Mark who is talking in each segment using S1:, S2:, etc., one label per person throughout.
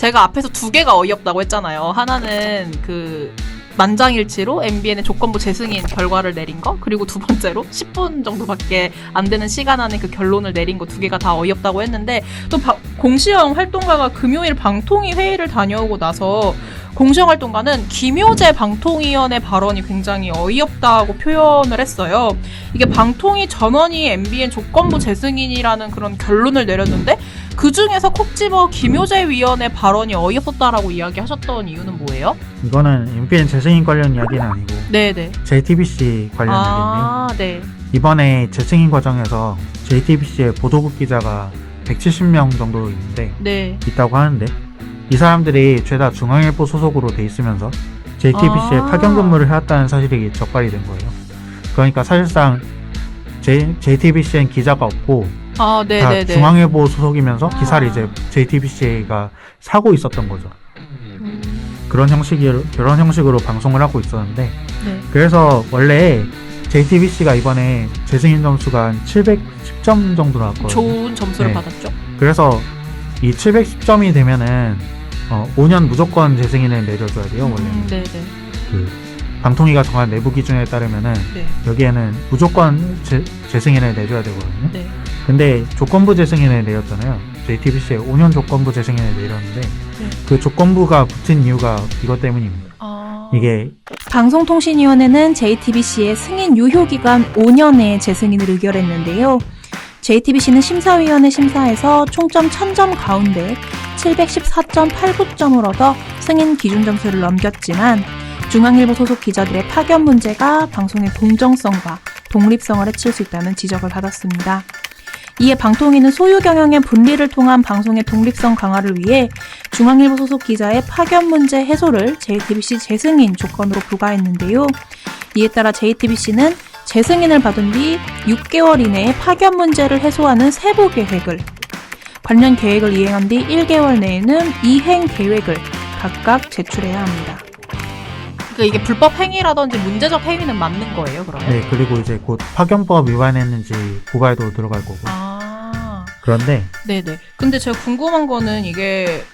S1: 제가 앞에서 두 개가 어이없다고 했잖아요. 하나는 그 만장일치로 MBN의 조건부 재승인 결과를 내린 거, 그리고 두 번째로 10분 정도밖에 안 되는 시간 안에 그 결론을 내린 거 두 개가 다 어이없다고 했는데, 또 공시영 활동가가 금요일 방통위 회의를 다녀오고 나서 공시영 활동가는 김효재 방통위원의 발언이 굉장히 어이없다고 표현을 했어요. 이게 방통위 전원이 MBN 조건부 재승인이라는 그런 결론을 내렸는데 그 중에서 콕 집어 김효재 위원의 발언이 어이없었다라고 이야기하셨던 이유는 뭐예요?
S2: 이거는 MBN 재승인 관련 이야기는 아니고
S1: 네네.
S2: JTBC 관련
S1: 아,
S2: 얘기인데요.
S1: 네.
S2: 이번에 재승인 과정에서 JTBC의 보도국 기자가 170명 정도
S1: 네.
S2: 있다고 하는데, 이 사람들이 죄다 중앙일보 소속으로 돼 있으면서 JTBC에 파견 근무를 해왔다는 사실이 적발이 된 거예요. 그러니까 사실상 JTBC엔 기자가 없고 다 중앙일보 소속이면서 기사를 이제 JTBC가 사고 있었던 거죠. 그런 형식으로 방송을 하고 있었는데,
S1: 네.
S2: 그래서 원래 JTBC가 이번에 재승인 점수가 한 710점 정도 나왔거든요.
S1: 좋은 점수를
S2: 네.
S1: 받았죠.
S2: 그래서 이 710점이 되면은 5년 무조건 재승인을 내려줘야 돼요, 원래는.
S1: 네네.
S2: 그 방통위가 정한 내부 기준에 따르면은
S1: 네.
S2: 여기에는 무조건 재승인을 내줘야 되거든요.
S1: 네.
S2: 근데 조건부 재승인을 내렸잖아요. JTBC에 5년 조건부 재승인을 내렸는데 그 조건부가 붙은 이유가 이것 때문입니다. 이게
S3: 방송통신위원회는 JTBC의 승인 유효기간 5년의 재승인을 의결했는데요. JTBC는 심사위원회 심사에서 총점 1000점 가운데 714.89점을 얻어 승인 기준 점수를 넘겼지만, 중앙일보 소속 기자들의 파견 문제가 방송의 공정성과 독립성을 해칠 수 있다는 지적을 받았습니다. 이에 방통위는 소유 경영의 분리를 통한 방송의 독립성 강화를 위해 중앙일보 소속 기자의 파견 문제 해소를 JTBC 재승인 조건으로 부과했는데요. 이에 따라 JTBC는 재승인을 받은 뒤 6개월 이내에 파견 문제를 해소하는 세부 계획을, 관련 계획을 이행한 뒤 1개월 내에는 이행 계획을 각각 제출해야 합니다.
S1: 그러니까 이게 불법 행위라든지 문제적 행위는 맞는 거예요, 그러면?
S2: 네, 그리고 이제 곧 파견법 위반했는지 고발도 들어갈 거고. 그런데
S1: 네네. 근데 제가 궁금한 거는 이게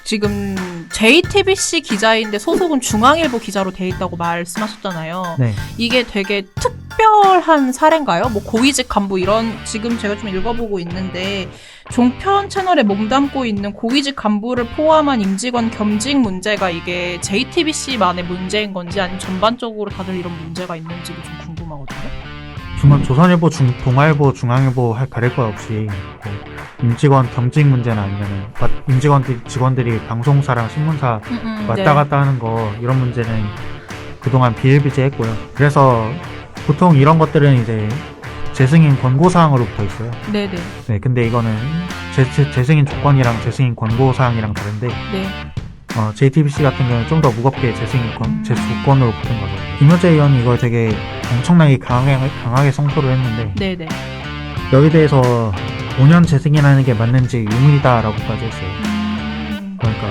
S1: 지금 JTBC 기자인데 소속은 중앙일보 기자로 돼 있다고 말씀하셨잖아요.
S2: 네.
S1: 이게 되게 특별한 사례인가요? 뭐 고위직 간부 이런, 지금 제가 좀 읽어보고 있는데 종편 채널에 몸담고 있는 고위직 간부를 포함한 임직원 겸직 문제가 이게 JTBC만의 문제인 건지 아니면 전반적으로 다들 이런 문제가 있는지도 좀 궁금하거든요.
S2: 조선일보, 동아일보, 중앙일보 가릴 것 없이 임직원 겸직 문제는 아니면은 직원들이 방송사랑 신문사 왔다 갔다 하는 거, 이런 문제는 그동안 비일비재했고요. 그래서 보통 이런 것들은 이제 재승인 권고사항으로 붙어 있어요.
S1: 네네.
S2: 네, 근데 이거는 재승인 조건이랑 재승인 권고사항이랑 다른데,
S1: 네.
S2: JTBC 같은 경우는 좀 더 무겁게 재조건으로 붙은 거죠. 김효재 의원이 이걸 되게 엄청나게 강하게 성토를 했는데,
S1: 네네.
S2: 여기 대해서 5년 재승인하는 게 맞는지 의문이다라고까지 했어요. 그러니까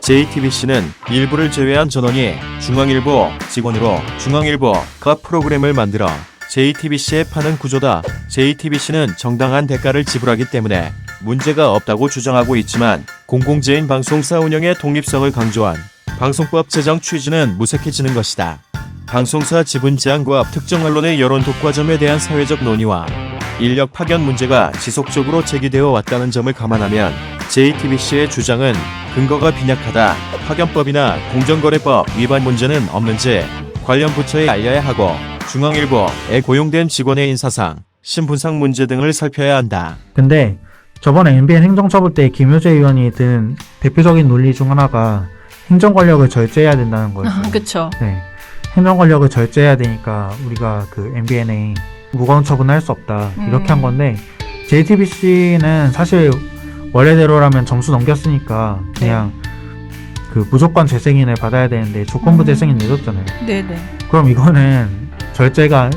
S4: JTBC는 일부를 제외한 전원이 중앙일보 직원으로 중앙일보가 프로그램을 만들어 JTBC에 파는 구조다. JTBC는 정당한 대가를 지불하기 때문에 문제가 없다고 주장하고 있지만, 공공재인 방송사 운영의 독립성을 강조한 방송법 제정 취지는 무색해지는 것이다. 방송사 지분 제한과 특정 언론의 여론 독과점에 대한 사회적 논의와 인력 파견 문제가 지속적으로 제기되어 왔다는 점을 감안하면 JTBC의 주장은 근거가 빈약하다. 파견법이나 공정거래법 위반 문제는 없는지 관련 부처에 알려야 하고, 중앙일보에 고용된 직원의 인사상, 신분상 문제 등을 살펴야 한다.
S2: 근데 저번에 MBN 행정처벌 때 김효재 의원이 든 대표적인 논리 중 하나가 행정 권력을 절제해야 된다는 거였어요.
S1: 그쵸.
S2: 네, 행정 권력을 절제해야 되니까 우리가 그 MBN에 무거운 처분을 할 수 없다, 이렇게 한 건데, JTBC는 사실 원래대로라면 점수 넘겼으니까 그냥 그 무조건 재승인을 받아야 되는데 조건부 재승인 내줬잖아요.
S1: 네네.
S2: 그럼 이거는 절제인가?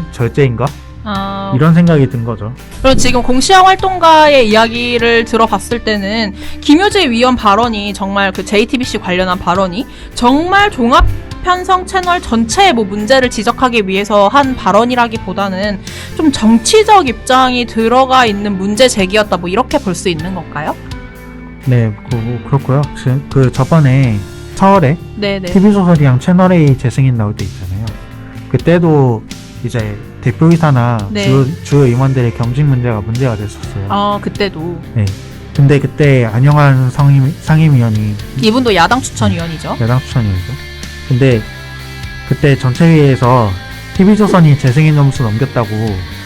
S2: 이런 생각이 든 거죠.
S1: 그리고 지금 공시영 활동가의 이야기를 들어봤을 때는 김효재 위원 발언이 정말 그 JTBC 관련한 발언이 정말 종합 편성 채널 전체의 뭐 문제를 지적하기 위해서 한 발언이라기보다는 좀 정치적 입장이 들어가 있는 문제 제기였다, 뭐 이렇게 볼 수 있는 건가요?
S2: 네, 그렇고요. 그 저번에 4월에
S1: 네네.
S2: TV조선이랑 채널A 재승인 나올 때 있잖아요. 그때도 이제 대표이사나
S1: 네.
S2: 주요 임원들의 겸직 문제가 됐었어요.
S1: 아, 그때도.
S2: 네. 근데 그때 안영환 상임위원이
S1: 이분도 야당 추천위원이죠.
S2: 야당 추천이었죠. 근데 그때 전체회의에서 TV조선이 재승인 점수 넘겼다고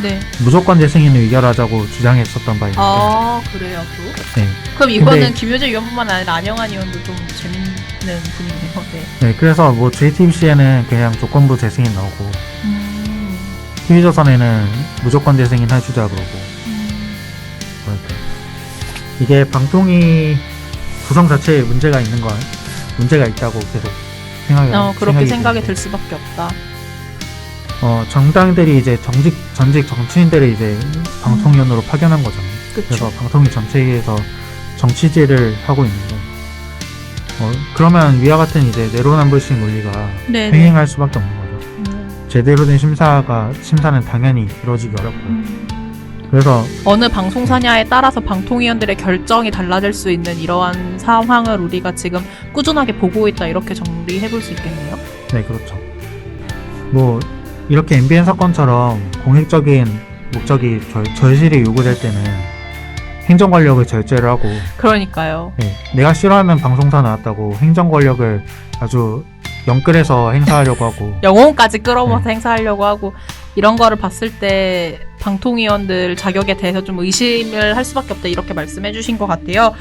S1: 네.
S2: 무조건 재승인을 의결하자고 주장했었던 바 있는데
S1: 아, 그래요, 또?
S2: 네.
S1: 그럼 이거는
S2: 근데-
S1: 김효재 의원뿐만 아니라 안영환 의원도 좀 재밌는 분이네요. 네.
S2: 네, 그래서 뭐 JTBC에는 그냥 조건부 재승인 나오고
S1: 음,
S2: TV조선에는 무조건 재승인 해주자 그러고 그러니까 이게 방통위 구성 자체에 문제가 있다고 계속
S1: 그렇게 생각이
S2: 드는데,
S1: 들 수밖에 없다.
S2: 정당들이 이제 전직 정치인들을 이제 방통위원으로 파견한 거잖아요.
S1: 그쵸.
S2: 그래서 방통위 전체에서 정치질을 하고 있는데, 그러면 위와 같은 이제 내로남불식 논리가
S1: 네네.
S2: 횡행할 수밖에 없는 거죠. 제대로 된 심사는 당연히 이루어지기 어렵고요. 그래서
S1: 어느 방송사냐에 따라서 방통위원들의 결정이 달라질 수 있는 이러한 상황을 우리가 지금 꾸준하게 보고 있다, 이렇게 정리해 볼 수 있겠네요.
S2: 네, 그렇죠. 뭐 이렇게 MBN 사건처럼 공익적인 목적이 절실히 요구될 때는 행정 권력을 절제를 하고,
S1: 그러니까요.
S2: 네, 내가 싫어하는 방송사 나왔다고 행정 권력을 아주 영끌해서 행사하려고 하고,
S1: 영혼까지 끌어모아서 행사하려고 하고, 이런 거를 봤을 때 방통위원들 자격에 대해서 좀 의심을 할 수밖에 없다, 이렇게 말씀해 주신 것 같아요.